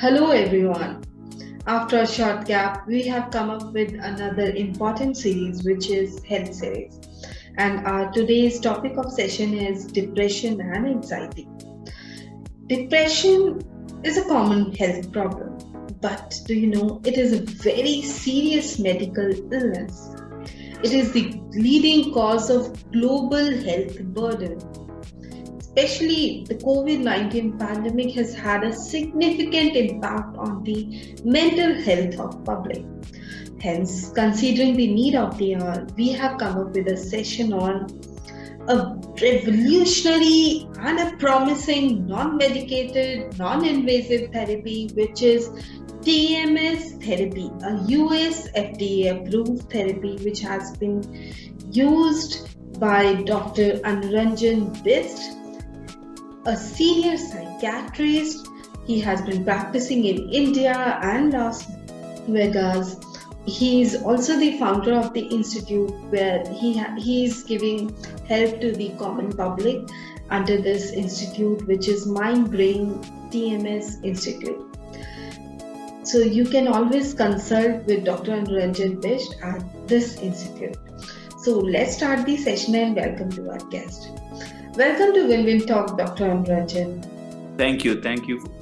Hello everyone. After a short gap, we have come up with another important series which is health series. And our today's topic of session is depression and anxiety. Depression is a common health problem, but do you know it is a very serious medical illness. It is the leading cause of global health burden. Especially the COVID-19 pandemic has had a significant impact on the mental health of public. Hence, considering the need of the hour, we have come up with a session on a revolutionary and a promising non-medicated, non-invasive therapy, which is TMS therapy, a US FDA approved therapy which has been used by Dr. Anuranjan Bist, a senior psychiatrist. He has been practicing in India and Las Vegas. He is also the founder of the institute where he is giving help to the common public under this institute, which is Mind Brain TMS Institute. So you can always consult with Dr. Anuranjan Bist at this institute. So let's start the session and welcome to our guest. Welcome to Win Win Talk, Dr. Anuranjan. Thank you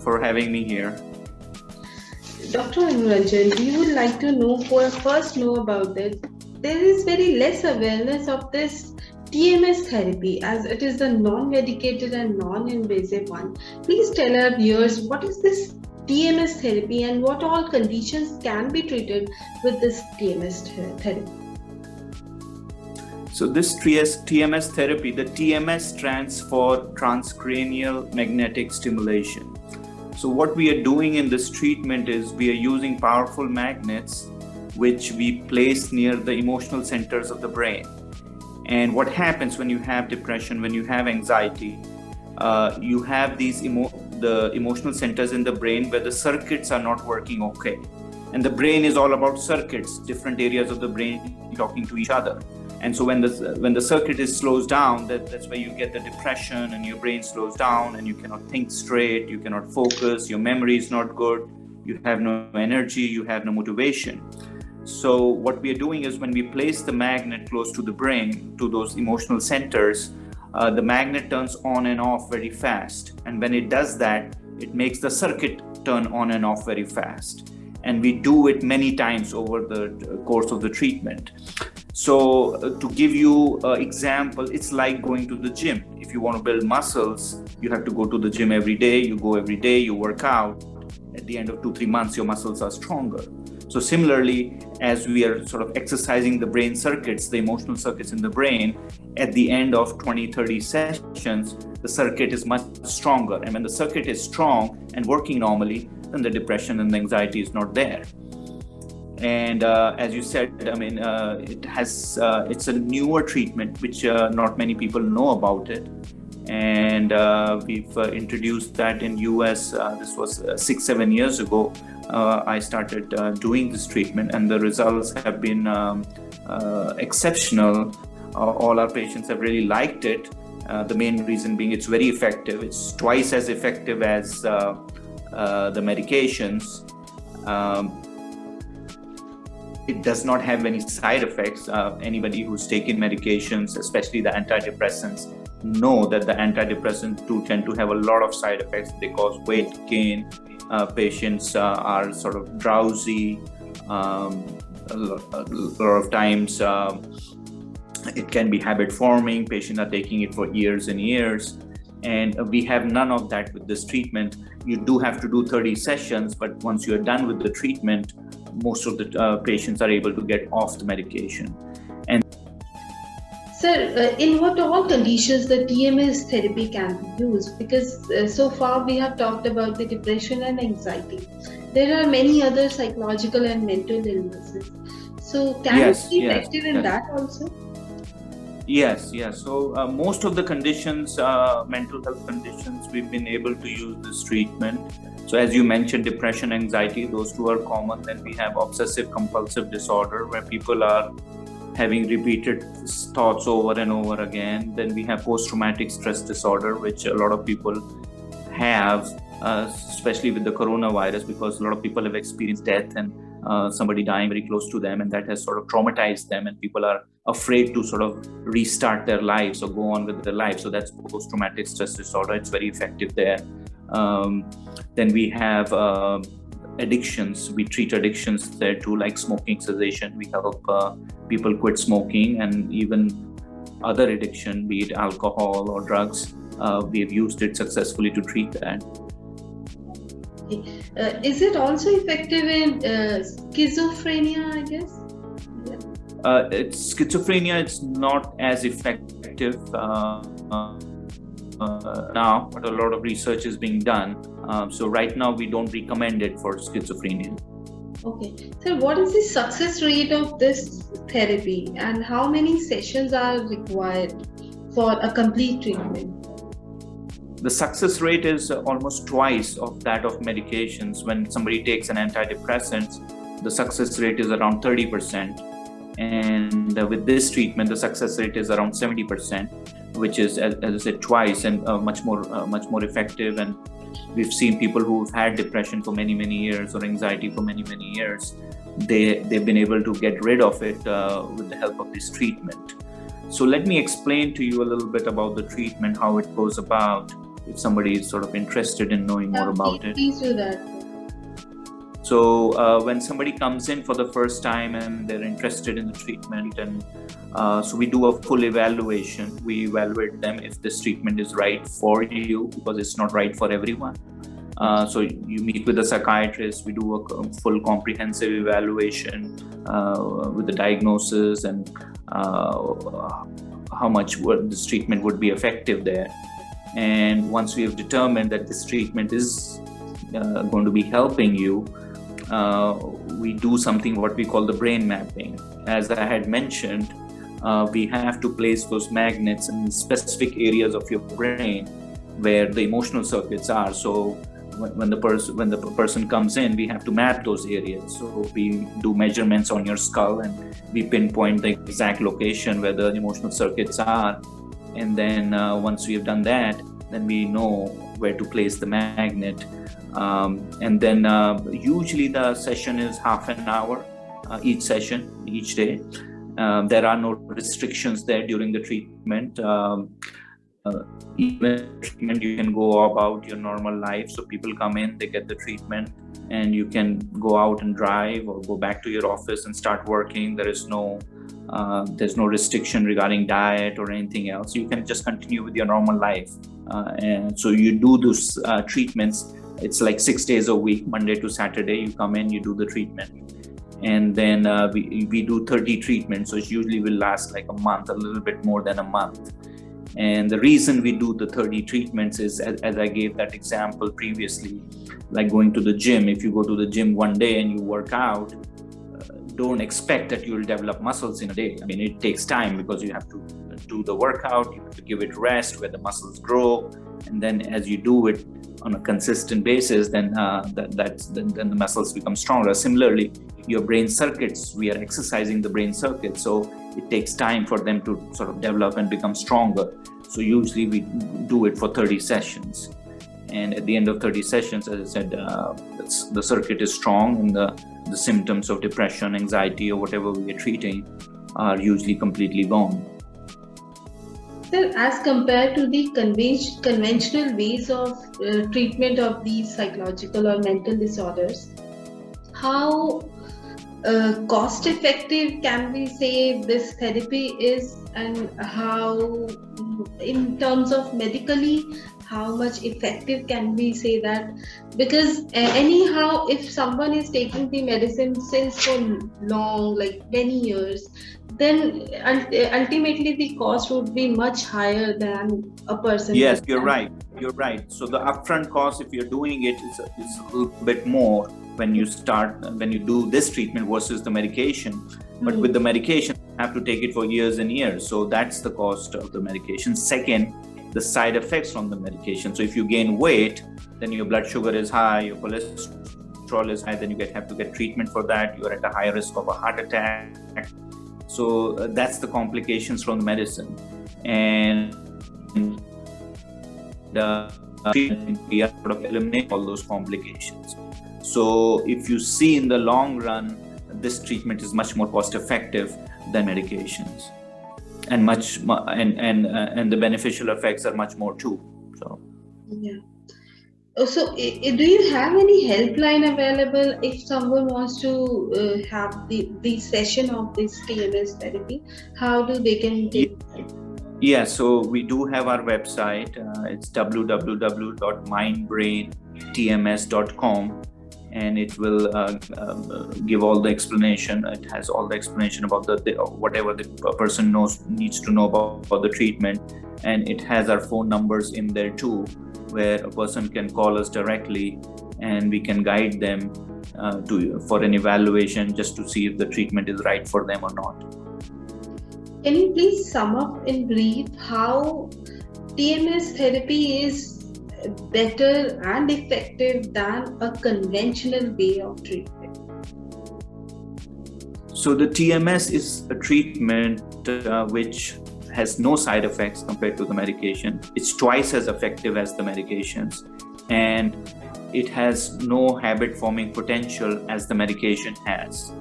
for having me here. Dr. Anuranjan, we would like to know about it. There is very less awareness of this TMS therapy as it is the non-medicated and non-invasive one. Please tell our viewers what is this TMS therapy and what all conditions can be treated with this TMS therapy. So this TMS therapy, the TMS stands for transcranial magnetic stimulation. So what we are doing in this treatment is we are using powerful magnets which we place near the emotional centers of the brain. And what happens when you have depression, when you have anxiety, you have these the emotional centers in the brain where the circuits are not working okay. And the brain is all about circuits, different areas of the brain talking to each other. And so when the circuit slows down, that's where you get the depression and your brain slows down and you cannot think straight, you cannot focus, your memory is not good, you have no energy, you have no motivation. So what we are doing is when we place the magnet close to the brain, to those emotional centers, the magnet turns on and off very fast. And when it does that, it makes the circuit turn on and off very fast. And we do it many times over the course of the treatment. So to give you an example, it's like going to the gym. If you want to build muscles, you have to go to the gym every day. You go every day, you work out. At the end of 2-3 months, your muscles are stronger. So similarly, as we are sort of exercising the brain circuits, the emotional circuits in the brain, at the end of 20-30 sessions, the circuit is much stronger. And when the circuit is strong and working normally, then the depression and the anxiety is not there. And as you said, it's a newer treatment which not many people know about it. And we've introduced that in US. This was 6-7 years ago. I started doing this treatment, and the results have been exceptional. All our patients have really liked it. The main reason being it's very effective. It's twice as effective as the medications. It does not have any side effects. Anybody who's taken medications, especially the antidepressants, know that the antidepressants do tend to have a lot of side effects. They cause weight gain. Patients are sort of drowsy. A lot of times it can be habit forming. Patients are taking it for years and years. And we have none of that with this treatment. You do have to do 30 sessions, but once you're done with the treatment, most of the patients are able to get off the medication. And Sir, in what all conditions the TMS therapy can be used? Because so far we have talked about the depression and anxiety. There are many other psychological and mental illnesses. So can it be effective in that also? Yes. So most of the conditions, mental health conditions, we've been able to use this treatment. So as you mentioned, depression, anxiety, those two are common. Then we have obsessive compulsive disorder, where people are having repeated thoughts over and over again. Then we have post-traumatic stress disorder, which a lot of people have. especially with the coronavirus, because a lot of people have experienced death and somebody dying very close to them, and that has sort of traumatized them, and people are afraid to sort of restart their lives or go on with their lives. So that's post-traumatic stress disorder. It's very effective there. Then we have addictions. We treat addictions there too, like smoking cessation. We help people quit smoking, and even other addiction, be it alcohol or drugs. We have used it successfully to treat that. Is it also effective in schizophrenia, I guess? It's schizophrenia. It's not as effective now, but a lot of research is being done. So right now we don't recommend it for schizophrenia. Okay. So what is the success rate of this therapy, and how many sessions are required for a complete treatment? The success rate is almost twice of that of medications. When somebody takes an antidepressant, the success rate is around 30%. And with this treatment, the success rate is around 70%, which is, as I said, twice, and much more effective. And we've seen people who've had depression for many years, or anxiety for many years. They've been able to get rid of it with the help of this treatment. So let me explain to you a little bit about the treatment, how it goes about, if somebody is sort of interested in knowing more about it. Please do that. So when somebody comes in for the first time and they're interested in the treatment, and so we do a full evaluation. We evaluate them if this treatment is right for you, because it's not right for everyone. So you meet with a psychiatrist. We do a full comprehensive evaluation with the diagnosis and how much this treatment would be effective there. And once we have determined that this treatment is going to be helping you, we do something what we call the brain mapping. As I had mentioned, we have to place those magnets in specific areas of your brain where the emotional circuits are. So when the person comes in, we have to map those areas. So we do measurements on your skull, and we pinpoint the exact location where the emotional circuits are. And then once we have done that, then we know where to place the magnet. And then usually the session is half an hour, each session, each day. There are no restrictions there during the treatment. Even treatment, you can go about your normal life. So people come in, they get the treatment, and you can go out and drive or go back to your office and start working. There's no restriction regarding diet or anything else. You can just continue with your normal life. And so you do those treatments. It's like 6 days a week, Monday to Saturday. You come in, you do the treatment. And then we do 30 treatments. So it usually will last like a month, a little bit more than a month. And the reason we do the 30 treatments is, as I gave that example previously, like going to the gym. If you go to the gym one day and you work out, don't expect that you'll develop muscles in a day. I mean, it takes time, because you have to do the workout, you have to give it rest where the muscles grow, and then as you do it on a consistent basis, then then the muscles become stronger. Similarly, your brain circuits, we are exercising the brain circuits, so it takes time for them to sort of develop and become stronger. So usually we do it for 30 sessions. And at the end of 30 sessions, as I said, the circuit is strong, and the symptoms of depression, anxiety, or whatever we are treating are usually completely gone. Sir, as compared to the conventional ways of treatment of these psychological or mental disorders, how cost effective can we say this therapy is, and how, in terms of medically, how much effective can we say that? Because anyhow, if someone is taking the medicine since for long, like many years, then ultimately the cost would be much higher than a person. Yes, you're right. So the upfront cost, if you're doing it, is a little bit more when you do this treatment versus the medication. But with the medication, you have to take it for years and years. So that's the cost of the medication. Second, the side effects from the medication. So if you gain weight, then your blood sugar is high, your cholesterol is high, then you have to get treatment for that. You're at a higher risk of a heart attack. So that's the complications from the medicine. And treatment we are sort of eliminate all those complications. So if you see in the long run, this treatment is much more cost effective than medications, and and the beneficial effects are much more too. So Yeah. So, do you have any helpline available if someone wants to have the session of this TMS therapy? How do they can take? Yeah, so we do have our website. It's www.mindbraintms.com, and it will give all the explanation. It has all the explanation about the whatever the person needs to know about the treatment, and it has our phone numbers in there too, where a person can call us directly, and we can guide them for an evaluation just to see if the treatment is right for them or not. Can you please sum up in brief how TMS therapy is better and effective than a conventional way of treatment? So the TMS is a treatment which has no side effects compared to the medication. It's twice as effective as the medications, and it has no habit forming potential as the medication has.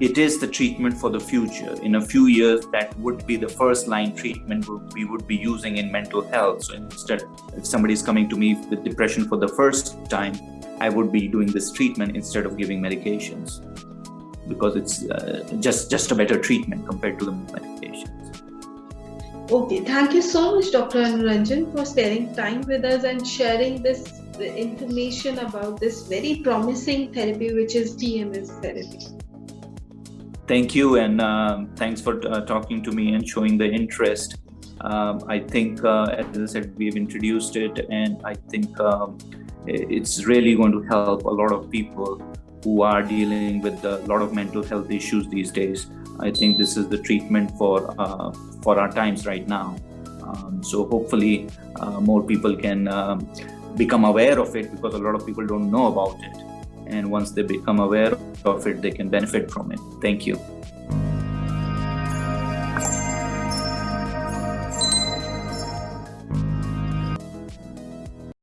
It is the treatment for the future. In a few years, that would be the first line treatment we would be using in mental health. So instead, if somebody is coming to me with depression for the first time, I would be doing this treatment instead of giving medications, because it's just a better treatment compared to the medications. Okay, thank you so much, Dr. Anuranjan, for spending time with us and sharing this information about this very promising therapy, which is TMS therapy. Thank you, and thanks for talking to me and showing the interest. I think, as I said, we've introduced it, and I think it's really going to help a lot of people who are dealing with a lot of mental health issues these days. I think this is the treatment for our times right now. So hopefully more people can become aware of it, because a lot of people don't know about it. And once they become aware of it, they can benefit from it. Thank you.